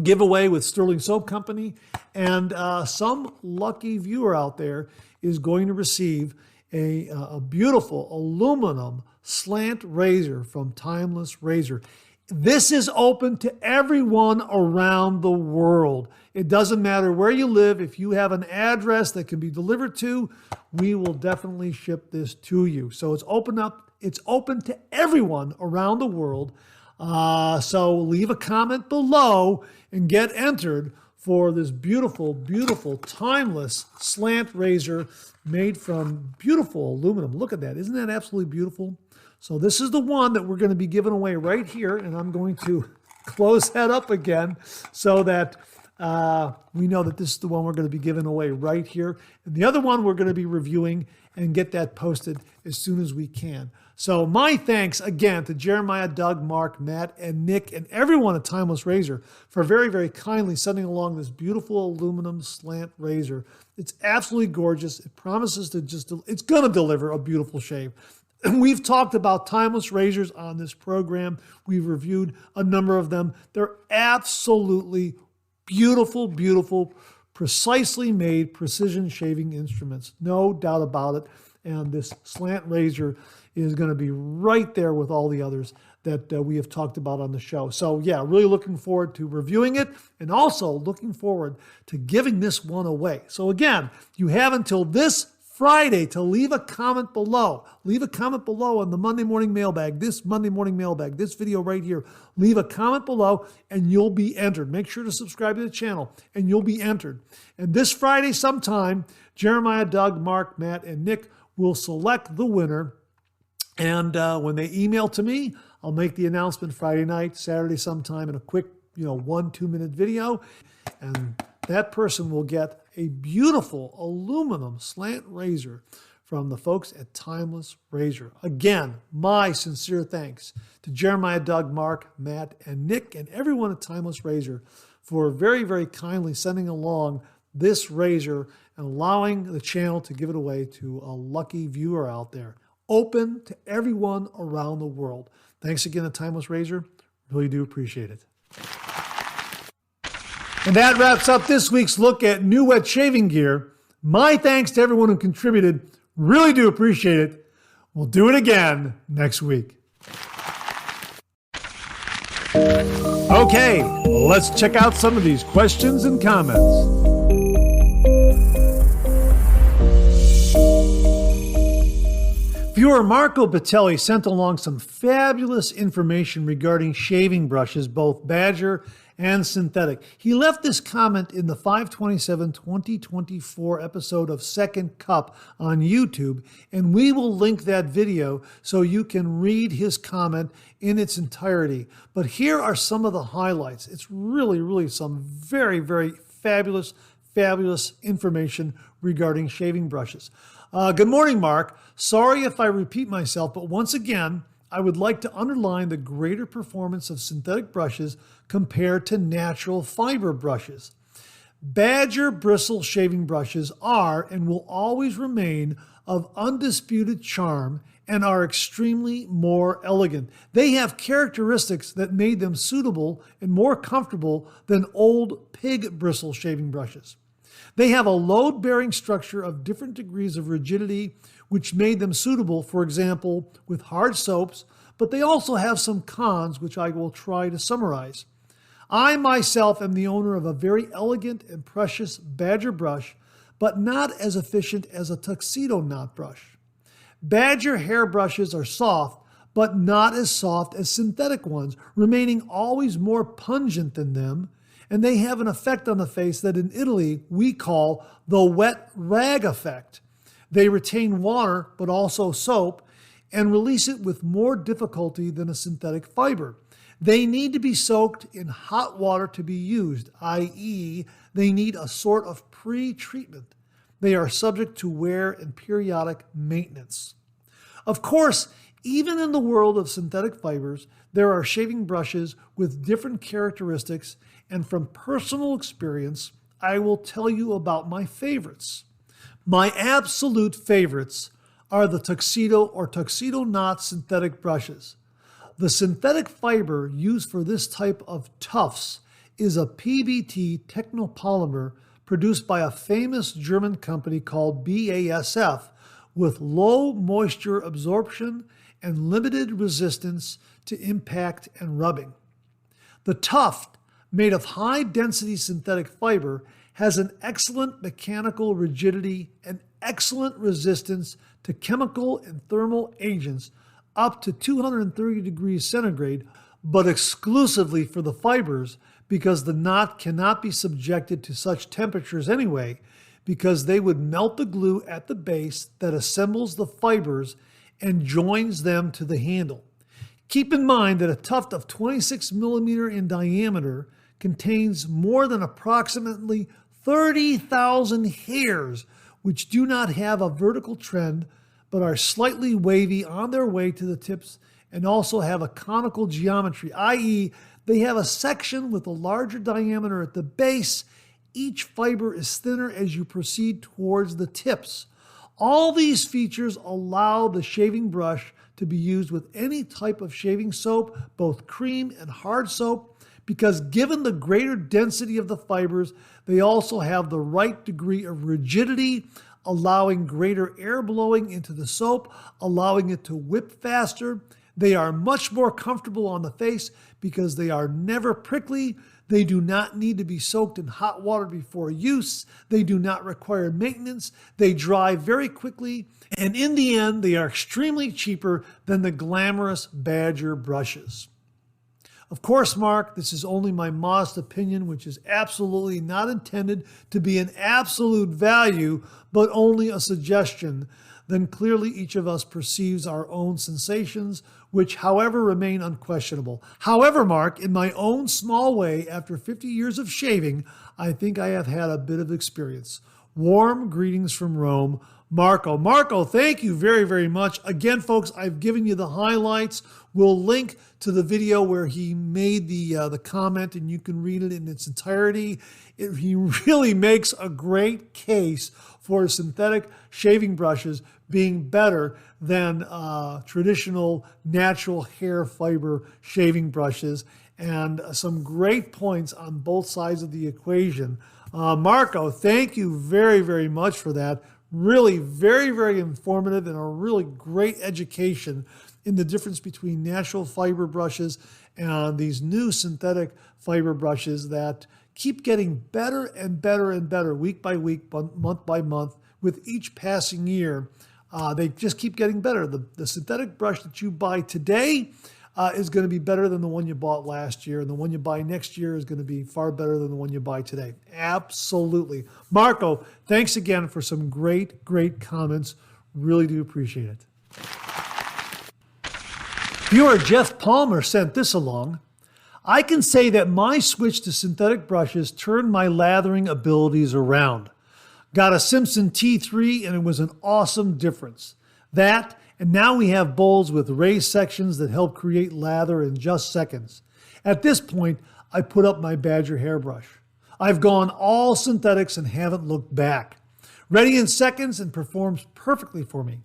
giveaway with Sterling Soap Company. And some lucky viewer out there is going to receive a beautiful aluminum slant razor from Timeless Razor. This is open to everyone around the world. It doesn't matter where you live. If you have an address that can be delivered to, we will definitely ship this to you. So it's open to everyone around the world. So leave a comment below and get entered for this beautiful, beautiful, timeless slant razor made from beautiful aluminum. Look at that. Isn't that absolutely beautiful? So this is the one that we're going to be giving away right here, and I'm going to close that up again so that we know that this is the one we're going to be giving away right here. And the other one we're going to be reviewing and get that posted as soon as we can. So my thanks again to Jeremiah, Doug, Mark, Matt, and Nick, and everyone at Timeless Razor for very, very kindly sending along this beautiful aluminum slant razor. It's absolutely gorgeous. It promises to it's going to deliver a beautiful shave. And we've talked about Timeless Razors on this program. We've reviewed a number of them. They're absolutely beautiful, beautiful, precisely made precision shaving instruments. No doubt about it. And this slant razor is going to be right there with all the others that we have talked about on the show. So yeah, really looking forward to reviewing it and also looking forward to giving this one away. So again, you have until this Friday to leave a comment below. Leave a comment below on the Monday Morning Mailbag, this Monday Morning Mailbag, this video right here. Leave a comment below and you'll be entered. Make sure to subscribe to the channel and you'll be entered. And this Friday sometime, Jeremiah, Doug, Mark, Matt, and Nick will select the winner. And when they email to me, I'll make the announcement Friday night, Saturday sometime in a quick, 1-2 minute video. And that person will get a beautiful aluminum slant razor from the folks at Timeless Razor. Again, my sincere thanks to Jeremiah, Doug, Mark, Matt, and Nick, and everyone at Timeless Razor for very, very kindly sending along this razor and allowing the channel to give it away to a lucky viewer out there. Open to everyone around the world. Thanks again to Timeless Razor. Really do appreciate it. And that wraps up this week's look at new wet shaving gear. My thanks to everyone who contributed. Really do appreciate it. We'll do it again next week. Okay, let's check out some of these questions and comments. Viewer Marco Batelli sent along some fabulous information regarding shaving brushes, both Badger and Syntheic. He left this comment in the 5/27/2024 episode of Second Cup on YouTube, and we will link that video so you can read his comment in its entirety. But here are some of the highlights. It's really some very, very fabulous information regarding shaving brushes. Good morning, Mark. Sorry if I repeat myself, but once again, I would like to underline the greater performance of synthetic brushes compared to natural fiber brushes. Badger bristle shaving brushes are and will always remain of undisputed charm and are extremely more elegant. They have characteristics that made them suitable and more comfortable than old pig bristle shaving brushes. They have a load-bearing structure of different degrees of rigidity, which made them suitable, for example, with hard soaps, but they also have some cons, which I will try to summarize. I myself am the owner of a very elegant and precious Badger brush, but not as efficient as a tuxedo knot brush. Badger hair brushes are soft, but not as soft as synthetic ones, remaining always more pungent than them, and they have an effect on the face that in Italy we call the wet rag effect. They retain water, but also soap, and release it with more difficulty than a synthetic fiber. They need to be soaked in hot water to be used, i.e., they need a sort of pre-treatment. They are subject to wear and periodic maintenance. Of course, even in the world of synthetic fibers, there are shaving brushes with different characteristics, and from personal experience, I will tell you about my favorites. My absolute favorites are the tuxedo or tuxedo knot synthetic brushes. The synthetic fiber used for this type of tufts is a PBT technopolymer produced by a famous German company called BASF with low moisture absorption and limited resistance to impact and rubbing. The tuft, made of high-density synthetic fiber, has an excellent mechanical rigidity and excellent resistance to chemical and thermal agents up to 230 degrees centigrade, but exclusively for the fibers because the knot cannot be subjected to such temperatures anyway, because they would melt the glue at the base that assembles the fibers and joins them to the handle. Keep in mind that a tuft of 26 millimeter in diameter contains more than approximately 30,000 hairs, which do not have a vertical trend but are slightly wavy on their way to the tips and also have a conical geometry, i.e., they have a section with a larger diameter at the base. Each fiber is thinner as you proceed towards the tips. All these features allow the shaving brush to be used with any type of shaving soap, both cream and hard soap, because given the greater density of the fibers, they also have the right degree of rigidity, allowing greater air blowing into the soap, allowing it to whip faster. They are much more comfortable on the face because they are never prickly. They do not need to be soaked in hot water before use. They do not require maintenance. They dry very quickly. And in the end, they are extremely cheaper than the glamorous Badger brushes. Of course, Mark, this is only my modest opinion, which is absolutely not intended to be an absolute value, but only a suggestion. Then clearly each of us perceives our own sensations, which, however, remain unquestionable. However, Mark, in my own small way, after 50 years of shaving, I think I have had a bit of experience. Warm greetings from Rome, Marco. Marco, thank you very, very much. Again, folks, I've given you the highlights. We'll link to the video where he made the comment, and you can read it in its entirety. He really makes a great case for synthetic shaving brushes being better than traditional natural hair fiber shaving brushes, and some great points on both sides of the equation. Marco, thank you very, very much for that. Really very, very informative and a really great education in the difference between natural fiber brushes and these new synthetic fiber brushes that keep getting better and better and better week by week, month by month. With each passing year, they just keep getting better. The synthetic brush that you buy today is going to be better than the one you bought last year, and the one you buy next year is going to be far better than the one you buy today. Absolutely. Marco, thanks again for some great, great comments. Really do appreciate it. Viewer Jeff Palmer sent this along. I can say that my switch to synthetic brushes turned my lathering abilities around. Got a Simpson T3 and it was an awesome difference. That, and now we have bowls with raised sections that help create lather in just seconds. At this point, I put up my Badger hairbrush. I've gone all synthetics and haven't looked back. Ready in seconds and performs perfectly for me.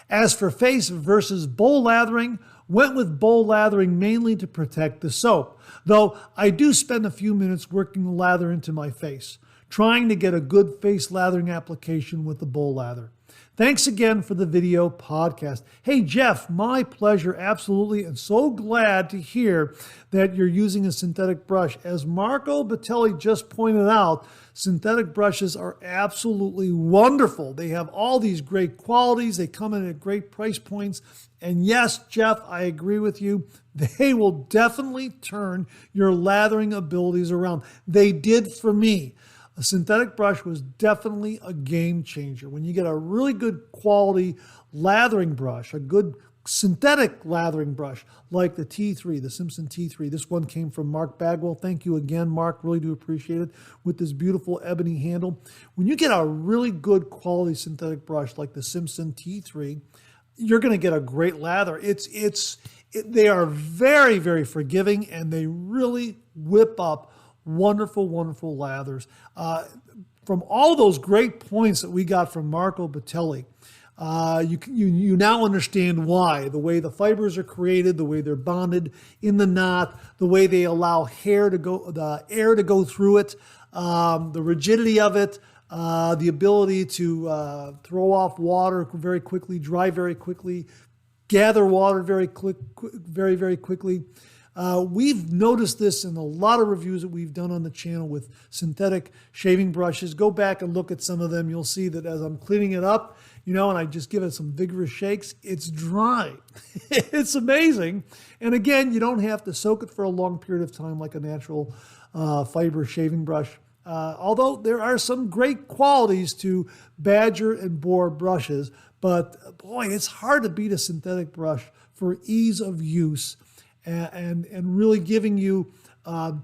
As for face versus bowl lathering, went with bowl lathering mainly to protect the soap, though I do spend a few minutes working the lather into my face, trying to get a good face lathering application with the bowl lather. Thanks again for the video podcast. Hey, Jeff, my pleasure, absolutely, and so glad to hear that you're using a synthetic brush. As Marco Batelli just pointed out, synthetic brushes are absolutely wonderful. They have all these great qualities. They come in at great price points. And yes, Jeff, I agree with you. They will definitely turn your lathering abilities around. They did for me. A synthetic brush was definitely a game changer. When you get a really good quality lathering brush, a good synthetic lathering brush like the T3, the Simpson T3. This one came from Mark Bagwell. Thank you again, Mark. Really do appreciate it. With this beautiful ebony handle. When you get a really good quality synthetic brush like the Simpson T3, you're going to get a great lather. They are very, very forgiving, and they really whip up wonderful, wonderful lathers. From all those great points that we got from Marco Batelli, you now understand why. The way the fibers are created, the way they're bonded in the knot, the way they allow the air to go through it, the rigidity of it, the ability to throw off water very quickly, dry very quickly, gather water very quickly. We've noticed this in a lot of reviews that we've done on the channel with synthetic shaving brushes. Go back and look at some of them. You'll see that as I'm cleaning it up, and I just give it some vigorous shakes, it's dry. It's amazing. And again, you don't have to soak it for a long period of time like a natural fiber shaving brush. Although there are some great qualities to Badger and Boar brushes, but boy, it's hard to beat a synthetic brush for ease of use and really giving you a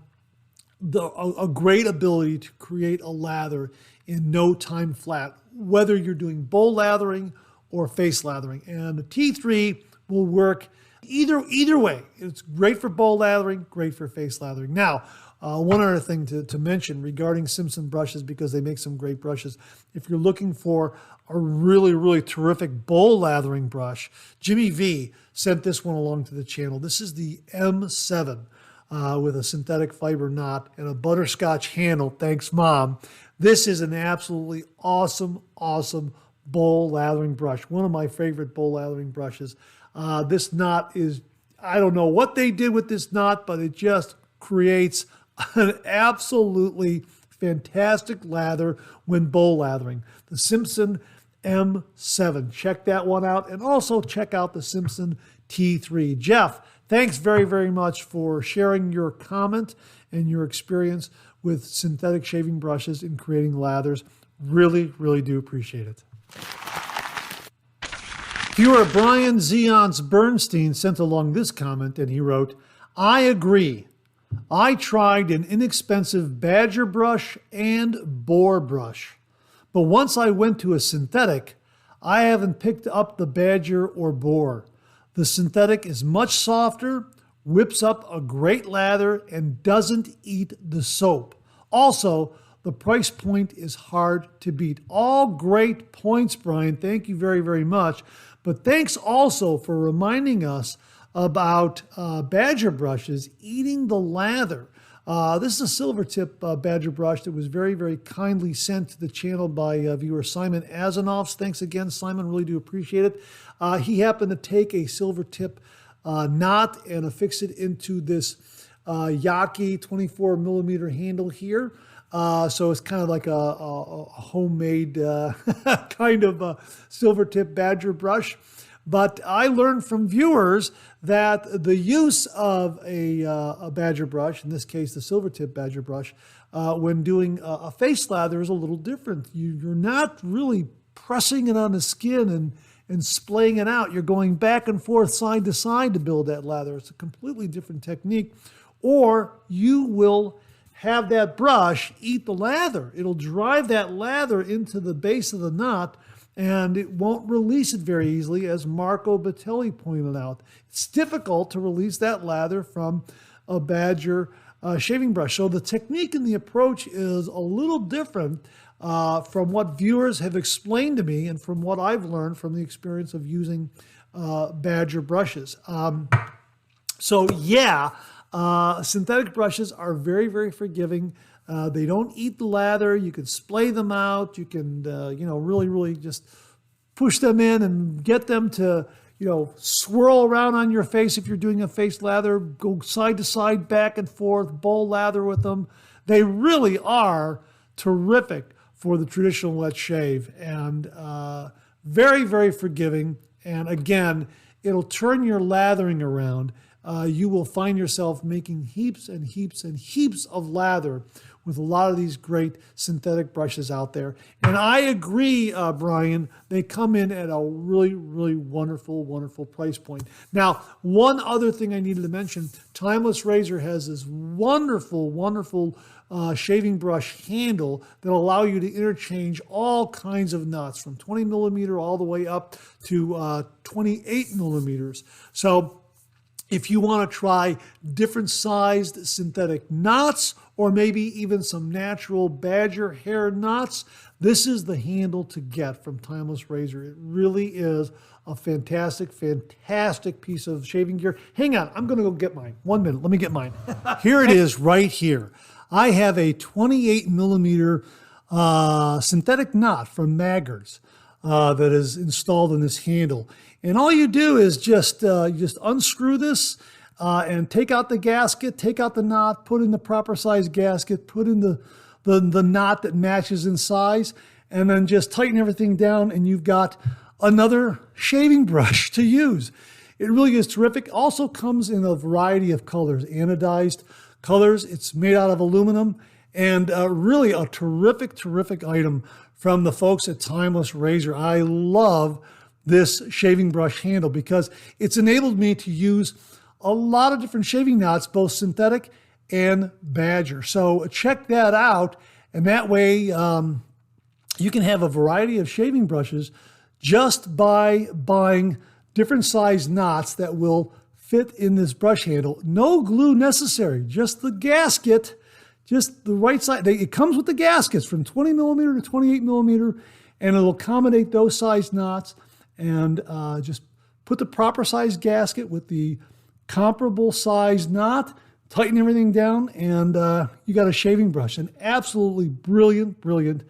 great ability to create a lather in no time flat, whether you're doing bowl lathering or face lathering. And the T3 will work either way. It's great for bowl lathering, great for face lathering. Now, one other thing to mention regarding Simpson brushes, because they make some great brushes. If you're looking for a really, really terrific bowl lathering brush, Jimmy V sent this one along to the channel. This is the M7 with a synthetic fiber knot and a butterscotch handle. Thanks, Mom. This is an absolutely awesome, awesome bowl lathering brush. One of my favorite bowl lathering brushes. This knot is, I don't know what they did with this knot, but it just creates an absolutely fantastic lather when bowl lathering. The Simpson M7. Check that one out. And also check out the Simpson T3. Jeff, thanks very, very much for sharing your comment and your experience with synthetic shaving brushes in creating lathers. Really, really do appreciate it. Viewer Brian Zeons Bernstein sent along this comment, and he wrote, I agree. I tried an inexpensive Badger brush and Boar brush, but once I went to a synthetic, I haven't picked up the Badger or Boar. The synthetic is much softer, whips up a great lather, and doesn't eat the soap. Also, the price point is hard to beat. All great points, Brian. Thank you very, very much. But thanks also for reminding us about Badger brushes eating the lather. This is a silver tip Badger brush that was very, very kindly sent to the channel by viewer Simon Azanovs. Thanks again, Simon. Really do appreciate it. He happened to take a silver tip knot and affix it into this Yaki 24 millimeter handle here. So it's kind of like a homemade kind of silver tip Badger brush. But I learned from viewers that the use of a Badger brush, in this case the silver tip Badger brush, when doing a face lather is a little different. You're not really pressing it on the skin and splaying it out. You're going back and forth, side to side to build that lather. It's a completely different technique. Or you will have that brush eat the lather. It'll drive that lather into the base of the knot, and it won't release it very easily, as Marco Batelli pointed out. It's difficult to release that lather from a Badger shaving brush. So the technique and the approach is a little different from what viewers have explained to me and from what I've learned from the experience of using Badger brushes. So yeah, synthetic brushes are very, very forgiving. They don't eat the lather. You can splay them out. You can, really, really just push them in and get them to, swirl around on your face if you're doing a face lather. Go side to side, back and forth, bowl lather with them. They really are terrific for the traditional wet shave, and very, very forgiving. And again, it'll turn your lathering around. You will find yourself making heaps and heaps and heaps of lather with a lot of these great synthetic brushes out there. And I agree, Brian, they come in at a really, really wonderful, wonderful price point. Now, one other thing I needed to mention, Timeless Razor has this wonderful, wonderful shaving brush handle that will allow you to interchange all kinds of knots from 20 millimeter all the way up to 28 millimeters. So if you want to try different sized synthetic knots, or maybe even some natural Badger hair knots, this is the handle to get from Timeless Razor. It really is a fantastic, fantastic piece of shaving gear. Hang on, I'm going to go get mine. 1 minute, let me get mine. Here it is right here. I have a 28 millimeter synthetic knot from Maggard's that is installed in this handle. And all you do is just unscrew this and take out the gasket, take out the knot, put in the proper size gasket, put in the knot that matches in size, and then just tighten everything down, and you've got another shaving brush to use. It really is terrific. Also comes in a variety of colors, anodized colors. It's made out of aluminum, and really a terrific, terrific item from the folks at Timeless Razor. I love this shaving brush handle because it's enabled me to use a lot of different shaving knots, both synthetic and Badger. So check that out, and that way you can have a variety of shaving brushes just by buying different size knots that will fit in this brush handle. No glue necessary, just the gasket, just the right side. It comes with the gaskets from 20 millimeter to 28 millimeter, and it'll accommodate those size knots. And just put the proper size gasket with the comparable size knot, tighten everything down, and you got a shaving brush. An absolutely brilliant, brilliant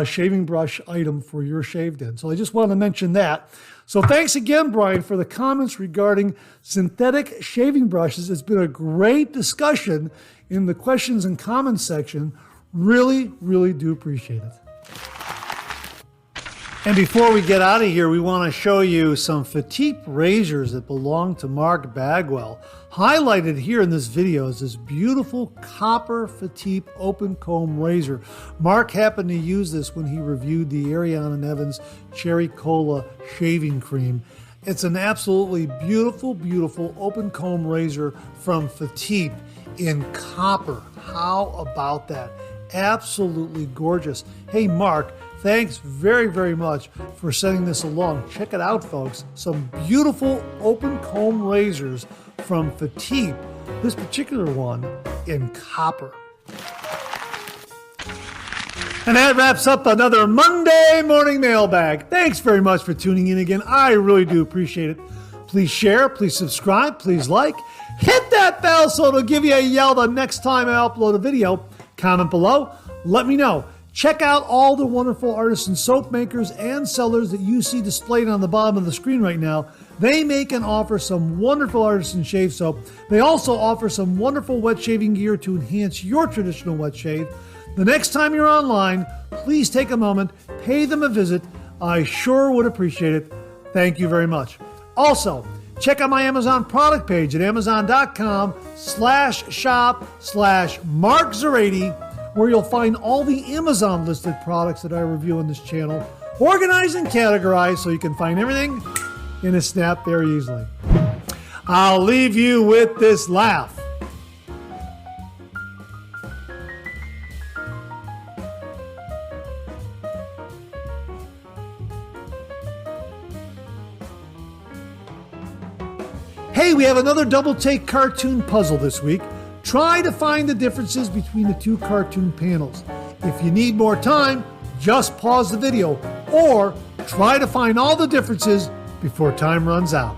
shaving brush item for your shaved end. So I just wanted to mention that. So thanks again, Brian, for the comments regarding synthetic shaving brushes. It's been a great discussion in the questions and comments section. Really, really do appreciate it. And before we get out of here, we want to show you some Fatip razors that belong to Mark Bagwell. Highlighted here in this video is this beautiful copper Fatip open comb razor. Mark happened to use this when he reviewed the Ariana Nevins Cherry Cola shaving cream. It's an absolutely beautiful, beautiful open comb razor from Fatip in copper. How about that? Absolutely gorgeous. Hey, Mark, thanks very, very much for sending this along. Check it out, folks. Some beautiful open comb razors from Fatip. This particular one in copper. And that wraps up another Monday Morning Mailbag. Thanks very much for tuning in again. I really do appreciate it. Please share, please subscribe, please like. Hit that bell so it'll give you a yell the next time I upload a video. Comment below. Let me know. Check out all the wonderful artisan soap makers and sellers that you see displayed on the bottom of the screen right now. They make and offer some wonderful artisan shave soap. They also offer some wonderful wet shaving gear to enhance your traditional wet shave. The next time you're online, please take a moment, pay them a visit. I sure would appreciate it. Thank you very much. Also, check out my Amazon product page at amazon.com/shop/MarkZerati, where you'll find all the Amazon listed products that I review on this channel, organized and categorized so you can find everything in a snap very easily. I'll leave you with this laugh. Hey, we have another double take cartoon puzzle this week. Try to find the differences between the two cartoon panels. If you need more time, just pause the video or try to find all the differences before time runs out.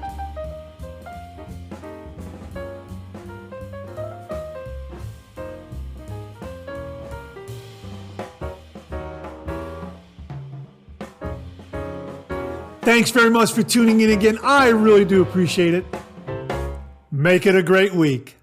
Thanks very much for tuning in again. I really do appreciate it. Make it a great week.